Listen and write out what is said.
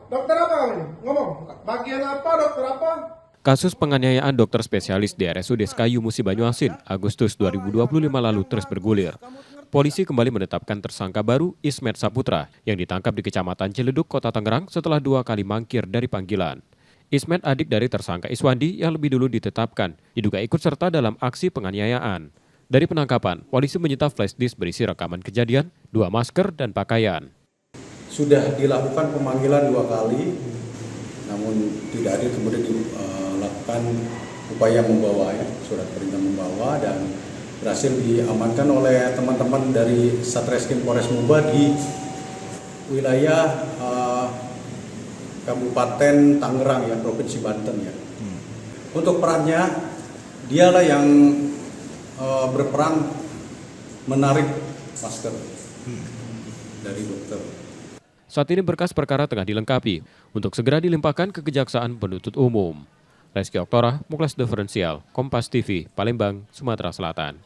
Dokter apa kamu ini? Ngomong, bagian apa, dokter apa? Kasus penganiayaan dokter spesialis di RSUD Sekayu Musi Banyuasin Agustus 2025 lalu terus bergulir. Polisi kembali menetapkan tersangka baru Ismet Saputra yang ditangkap di Kecamatan Ciledug, Kota Tangerang setelah 2 kali mangkir dari panggilan. Ismet adik dari tersangka Iswandi yang lebih dulu ditetapkan, diduga ikut serta dalam aksi penganiayaan. Dari penangkapan, polisi menyita flash disk berisi rekaman kejadian, 2 masker, dan pakaian. Sudah dilakukan pemanggilan 2 kali, namun tidak hadir, kemudian dilakukan upaya membawa, surat perintah membawa, dan berhasil diamankan oleh teman-teman dari Satreskrim Polres Muba di wilayah Kabupaten Tangerang, ya, Provinsi Banten, ya. Untuk perannya, dialah yang berperan menarik masker dari dokter. Saat ini berkas perkara tengah dilengkapi untuk segera dilimpahkan ke Kejaksaan Penuntut Umum. Reski Oktora, Muklas Diferensial, Kompas TV, Palembang, Sumatera Selatan.